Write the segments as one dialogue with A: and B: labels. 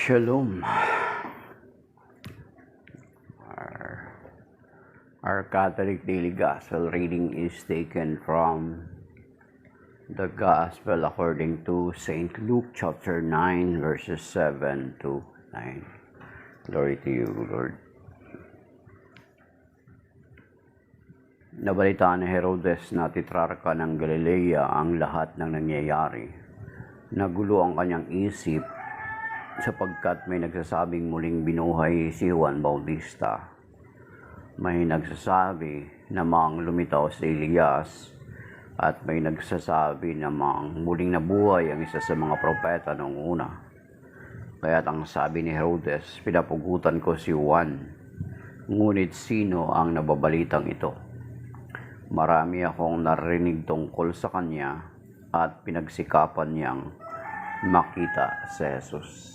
A: Shalom. Our Catholic Daily Gospel reading is taken from the Gospel according to St. Luke chapter 9 verses 7 to 9. Glory to you, Lord. Nabalitaan ni Herodes na titrarka ng Galilea ang lahat ng nangyayari. Nagulo ang kanyang isip sapagkat may nagsasabing muling binuhay si Juan Bautista. May nagsasabi namang lumitaw si Elias at may nagsasabi namang muling nabuhay ang isa sa mga propeta noong una. Kaya't ang sabi ni Herodes, pinapugutan ko si Juan. Ngunit sino ang nababalitang ito? Marami akong narinig tungkol sa kanya at pinagsikapan niyang makita si Jesus.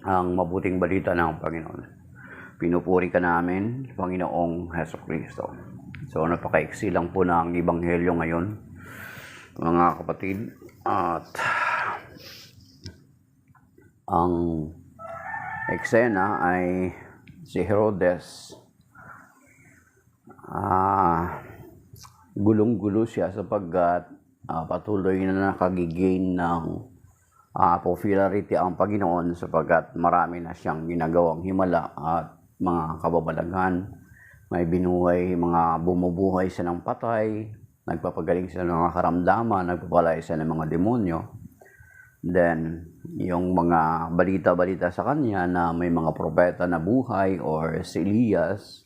A: Ang mabuting balita ng Panginoon. Pinupuri ka namin, Panginoong Hesukristo. So, napakaiksi lang po na ang Ebanghelyo ngayon, mga kapatid. At ang eksena ay si Herodes. Gulong-gulo siya sapagkat patuloy na nakagigain ng popularity ang Panginoon sapagkat marami na siyang ginagawang himala at mga kababalaghan. May binuhay, mga bumubuhay siya ng patay, nagpapagaling siya ng mga karamdaman, nagpapalaya siya ng mga demonyo. Then, yung mga balita-balita sa kanya na may mga propeta na buhay or si Elias,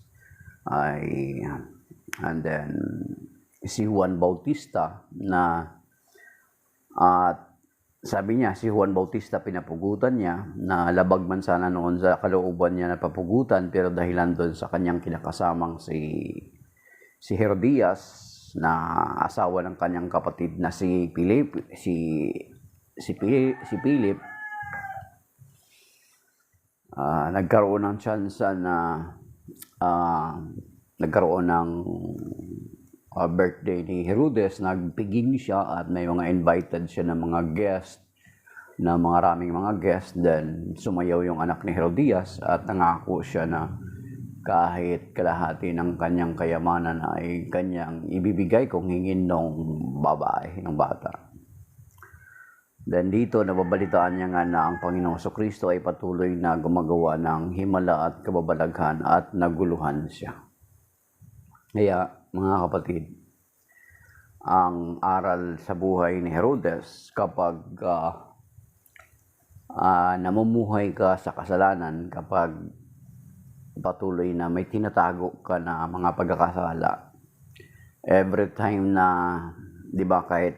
A: and then si Juan Bautista na at sabi niya, si Juan Bautista pinapugutan niya na labag man sana noon sa kalooban niya na papugutan, pero dahilan doon sa kanyang kinakasamang si Herodias na asawa ng kanyang kapatid na si Philip, nagkaroon ng chance na nagkaroon ng birthday ni Herodes, nagpiging siya at may mga invited siya ng mga guest, na maraming mga guest. Then sumayaw yung anak ni Herodias at nangako siya na kahit kalahati ng kanyang kayamanan ay kanyang ibibigay kung hingin ng babae, ng bata. Then dito nababalitaan niya nga na ang Panginoong Jesucristo ay patuloy na gumagawa ng himala at kababalaghan at naguluhan siya. Kaya mga kapatid, ang aral sa buhay ni Herodes, kapag namumuhay ka sa kasalanan, kapag patuloy na may tinatago ka na mga pagkakasala, every time na, di ba, kahit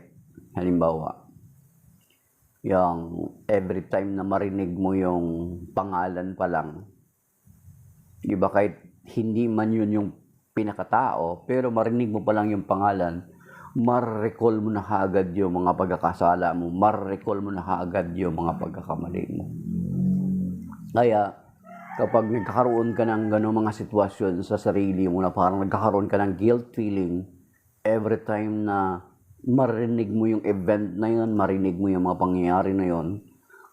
A: halimbawa, yung every time na marinig mo yung pangalan pa lang, di ba, kahit hindi man yun yung pinakatao, pero marinig mo pa lang yung pangalan, ma-recall mo na kaagad yung mga pagkakasala mo, ma-recall mo na kaagad yung mga pagkakamali mo. Kaya, kapag nagkakaroon ka ng gano'ng mga sitwasyon sa sarili mo na parang nagkakaroon ka ng guilt feeling, every time na marinig mo yung event na yun, marinig mo yung mga pangyayari na yun,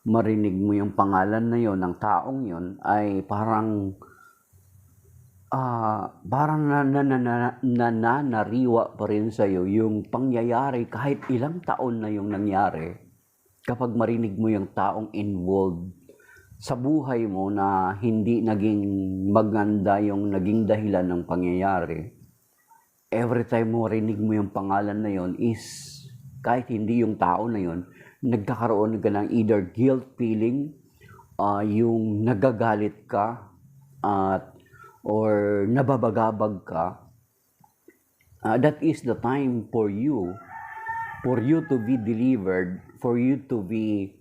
A: marinig mo yung pangalan na yun, ng taong yun, ay parang nananariwa pa rin sa'yo yung pangyayari kahit ilang taon na yung nangyari. Kapag marinig mo yung taong involved sa buhay mo na hindi naging maganda yung naging dahilan ng pangyayari, every time mo marinig mo yung pangalan na yon is kahit hindi yung tao na yon, nagkakaroon ka ng either guilt feeling, yung nagagalit ka or nababagabag ka. That is the time for you to be delivered, for you to be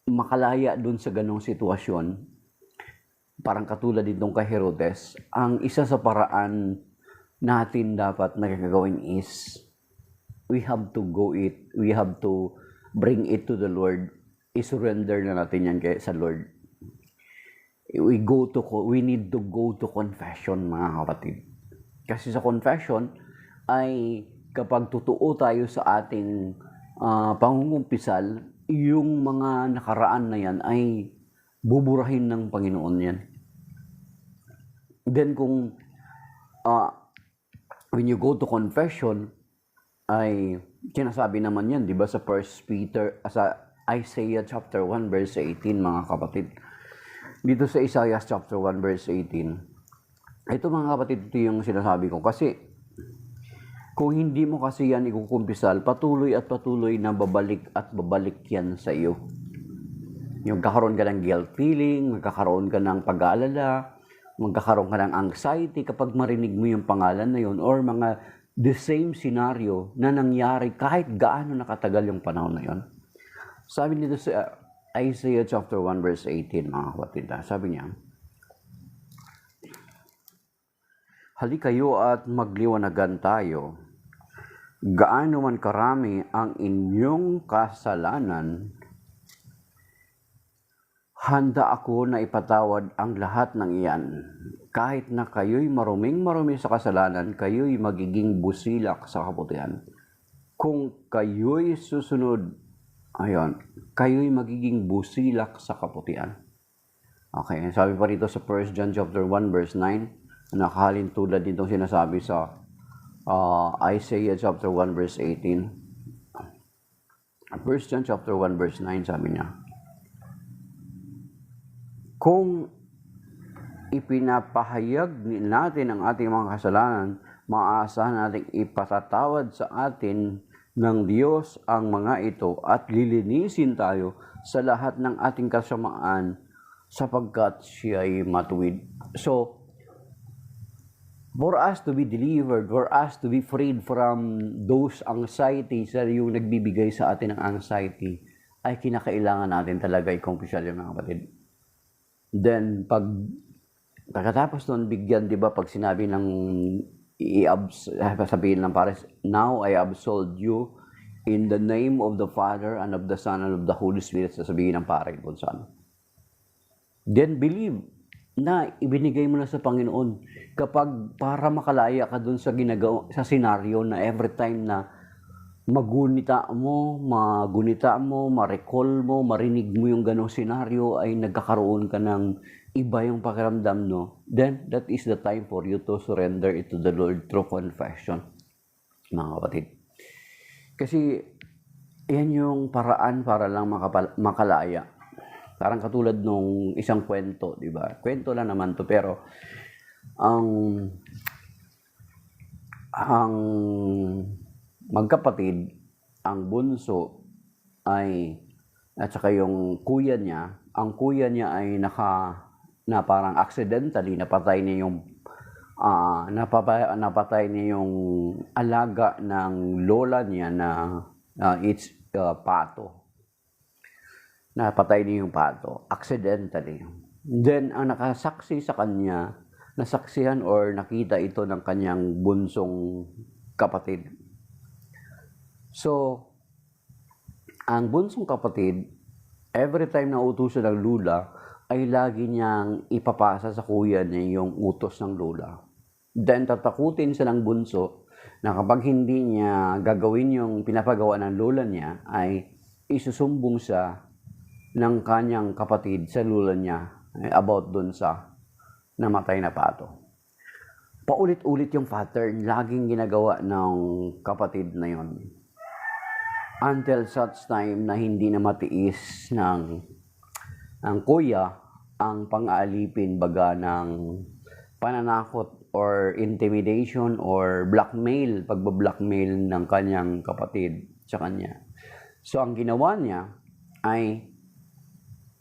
A: makalaya dun sa ganong sitwasyon. Parang katulad ditong kay Herodes, ang isa sa paraan natin dapat nagagawin is we have to bring it to the Lord. I-surrender na natin yan sa Lord. We need to go to confession, mga kapatid. Kasi sa confession ay kapag totoo tayo sa ating pangungumpisal, yung mga nakaraan na yan ay buburahin ng Panginoon yan. Then kung when you go to confession, ay sinasabi naman yan, di ba, sa Isaiah chapter 1 verse 18, mga kapatid. Dito sa Isaiah chapter 1 verse 18, ito mga kapatid, ito yung sinasabi ko. Kasi kung hindi mo kasi yan ikukumpisal, patuloy at patuloy na babalik at babalik yan sa iyo. Yung magkakaroon ka ng guilt feeling, magkakaroon ka ng pag-aalala, magkakaroon ka ng anxiety kapag marinig mo yung pangalan na yun, or mga the same scenario na nangyari kahit gaano nakatagal yung panahon na yun. Sabi nito sa Isaiah chapter 1 verse 18, mga kapatid, sabi niya, "Halik kayo at magliwanagan tayo. Gaano man karami ang inyong kasalanan, handa ako na ipatawad ang lahat ng iyan. Kahit na kayo'y maruming-marumi sa kasalanan, kayo'y magiging busilak sa kabutihan. Kung kayo'y susunod, kayo'y magiging busilak sa kabutihan." Okay, sabi pa rito sa 1 John chapter 1 verse 9, nakahalin tulad nitong sinasabi sa Isaiah chapter 1 verse 18. 1 John chapter 1 verse 9, sabi niya, "Kung ipinapahayag natin ang ating mga kasalanan, maaasahan nating ipatatawad sa atin ng Diyos ang mga ito at lilinisin tayo sa lahat ng ating kasamaan sapagkat siya'y matuwid." So, for us to be delivered, for us to be freed from those anxieties na yung nagbibigay sa atin ng anxiety, ay kinakailangan natin talaga i-confess yung mga kapatid. Then, pagkatapos nun, bigyan, di ba, pag sinabi ng sabihin ng pares, "Now I absolve you in the name of the Father and of the Son and of the Holy Spirit," sasabihin ng pare kung saan. Then believe na ibinigay mo na sa Panginoon kapag para makalaya ka dun sa sa senaryo na every time na magunita mo, ma-recall mo, marinig mo yung ganong senaryo ay nagkakaroon ka ng iba yung pakiramdam, no? Then that is the time for you to surrender it to the Lord through confession, mga kapatid. Kasi yan yung paraan para lang makalaya. Parang katulad nung isang kwento, di ba? Kwento lang naman to, pero ang magkapatid, ang bunso ay, at saka yung kuya niya, ang kuya niya ay na parang accidentally napatay niya yung napatay niya yung alaga ng lola niya na it's pato. Napatay niya yung pato, accidentally. Then, ang nakasaksi sa kanya, nasaksihan or nakita ito ng kanyang bunsong kapatid. So, ang bunsong kapatid, every time na utusan ng lula, ay lagi niyang ipapasa sa kuya niya yung utos ng lula. Then, tatakutin siya ng bunso na kapag hindi niya gagawin yung pinapagawa ng lula niya, ay isusumbong siya ng kanyang kapatid sa lula niya about dun sa namatay na pato. Paulit-ulit yung pattern, laging ginagawa ng kapatid na yon. Until such time na hindi na matiis ng kuya ang pang-aalipin baga ng pananakot or intimidation or blackmail, pagbablackmail ng kanyang kapatid sa kanya. So ang ginawa niya ay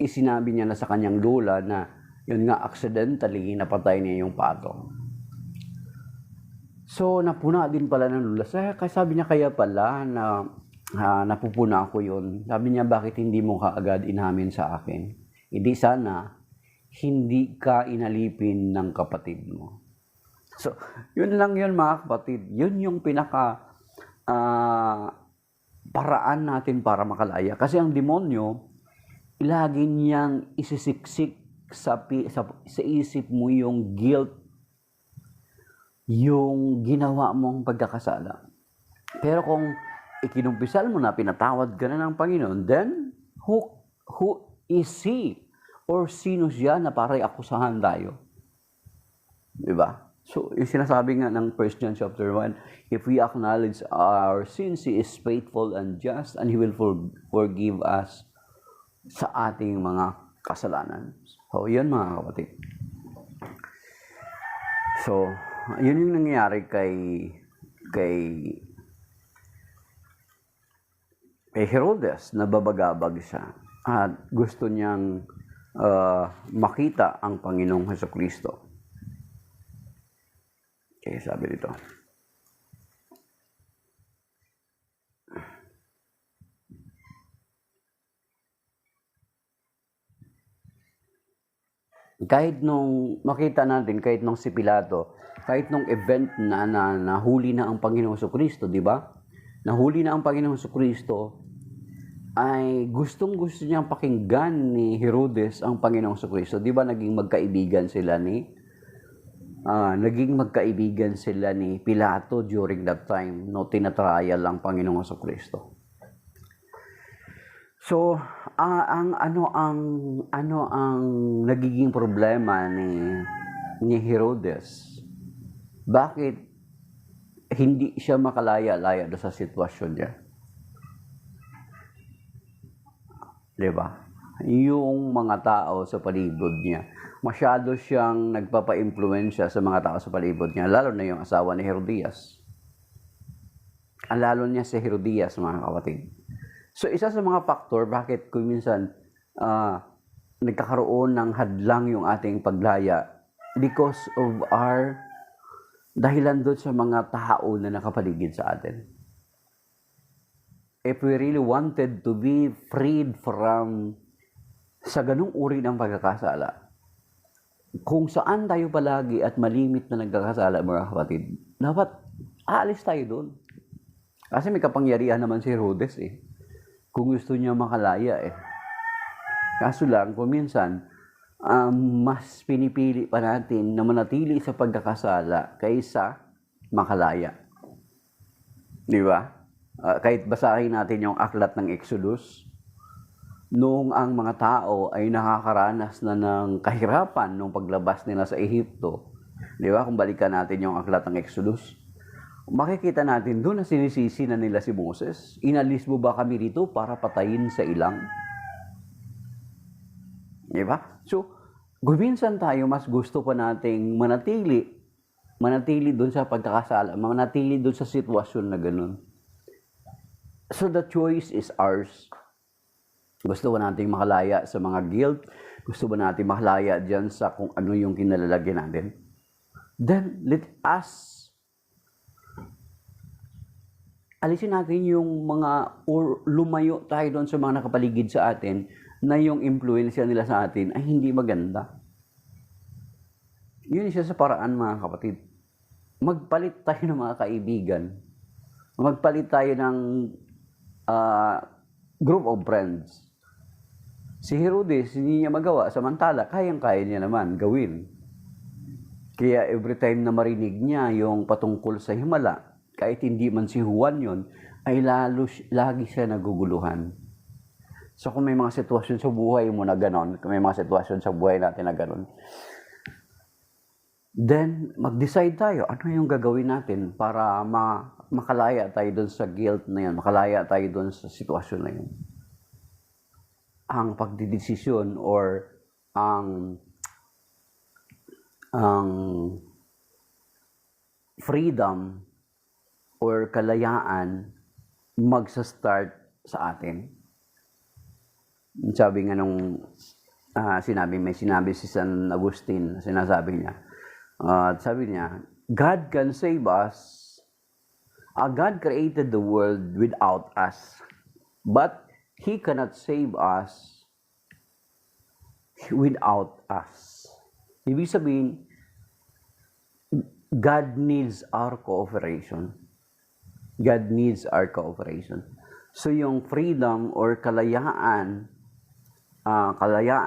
A: isinabi niya na sa kanyang lola na yun nga accidentally napatay niya yung pato. So napuna din pala ng lola. Sabi niya kaya pala na napupuna ako yun. Sabi niya, bakit hindi mo kaagad inamin sa akin? Hindi sana hindi ka inalipin ng kapatid mo. So yun lang yun mga kapatid. Yun yung pinaka paraan natin para makalaya. Kasi ang demonyo, lagi niyang isisiksik sa isip mo yung guilt, yung ginawa mong pagkakasala. Pero kung ikinumpisal mo na, pinatawad ka na ng Panginoon, then Who is he? Or sino siya na para akusahan tayo? Diba? So, yung sinasabi nga ng 1 John chapter 1, if we acknowledge our sins, He is faithful and just, and He will forgive us sa ating mga kasalanan. So, yun mga kapatid. So, yun yung nangyayari kay Herodes, nababagabag siya. At gusto niyang makita ang Panginoong Hesukristo. Okay, sabi dito. Kahit nung makita natin, kahit nung si Pilato, kahit nung event na nahuli na ang Panginoong Hesukristo, di ba? Nahuli na ang Panginoong Hesukristo, ay gustong-gusto niyang pakinggan ni Herodes ang Panginoong Hesukristo. Di ba naging magkaibigan sila ni Pilato during that time, no, tinatrial lang Panginoong Hesukristo. So, ang nagiging problema ni Herodes? Bakit hindi siya makalaya-laya do sa sitwasyon niya? 'Di ba? Yung mga tao sa palibot niya, masyado siyang nagpapa-impluwensya sa mga tao sa palibot niya, lalo na yung asawa ni Herodias. Lalo niya si Herodias, mga kapatid. So, isa sa mga faktor bakit kung minsan nagkakaroon ng hadlang yung ating paglaya because of our dahilan doon sa mga tao na nakapaligid sa atin. If we really wanted to be freed from sa ganung uri ng pagkakasala, kung saan tayo palagi at malimit na nagkakasala, mga kapatid, dapat aalis tayo doon. Kasi may kapangyarihan naman si Herodes kung gusto niya makalaya Kaso lang, kung minsan, mas pinipili pa natin na manatili sa pagkakasala kaysa makalaya. Di ba? Kahit basahin natin yung aklat ng Exodus, noong ang mga tao ay nakakaranas na ng kahirapan nung paglabas nila sa Ehipto. Di ba? Kung balikan natin yung aklat ng Exodus, makikita natin doon na sinisisi na nila si Moses. Inalis mo ba kami rito para patayin sa ilang? Di ba? So, guminsan tayo mas gusto pa nating manatili doon sa pagkakasala, manatili doon sa sitwasyon na ganun. So the choice is ours. Gusto ba nating makalaya sa mga guilt? Gusto ba nating makalaya dyan sa kung ano yung kinalalagyan natin? Then, let us alisin natin yung mga, or lumayo tayo doon sa mga nakapaligid sa atin na yung impluensya nila sa atin ay hindi maganda. Yun siya sa paraan, mga kapatid. Magpalit tayo ng mga kaibigan. Magpalit tayo ng group of friends. Si Herodes, hindi niya magawa. Samantala, kayang-kaya niya naman gawin. Kaya every time na marinig niya yung patungkol sa himala, kahit hindi man si Juan yun, ay lagi siya naguguluhan. So kung may mga sitwasyon sa buhay mo na ganon, kung may mga sitwasyon sa buhay natin na ganon, then mag-decide tayo, ano yung gagawin natin para makalaya tayo doon sa guilt na yun, makalaya tayo doon sa sitwasyon na yun. Ang pagdidesisyon or ang freedom or kalayaan magsa-start sa atin. Sabi nga nung may sinabi si San Agustin, sinasabi niya, sabi niya, God can save us. God created the world without us, but He cannot save us without us. Ibig sabihin, God needs our cooperation. God needs our cooperation. So yung freedom or kalayaan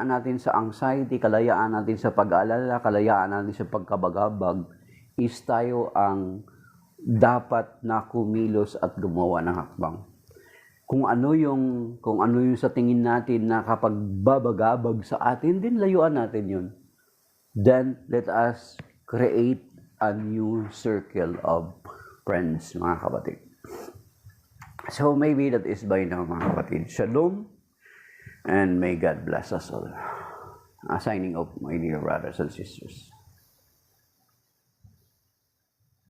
A: natin sa anxiety, kalayaan natin sa pag-aalala, kalayaan natin sa pagkabagabag, is tayo ang dapat na kumilos at gumawa ng hakbang. kung ano yung sa tingin natin na kapag babagabag sa atin, din layuan natin yun. Then let us create a new circle of friends, mga kapatid. So maybe that is by now, mga kapatid. Shalom, and may God bless us all. Signing off, my dear brothers and sisters.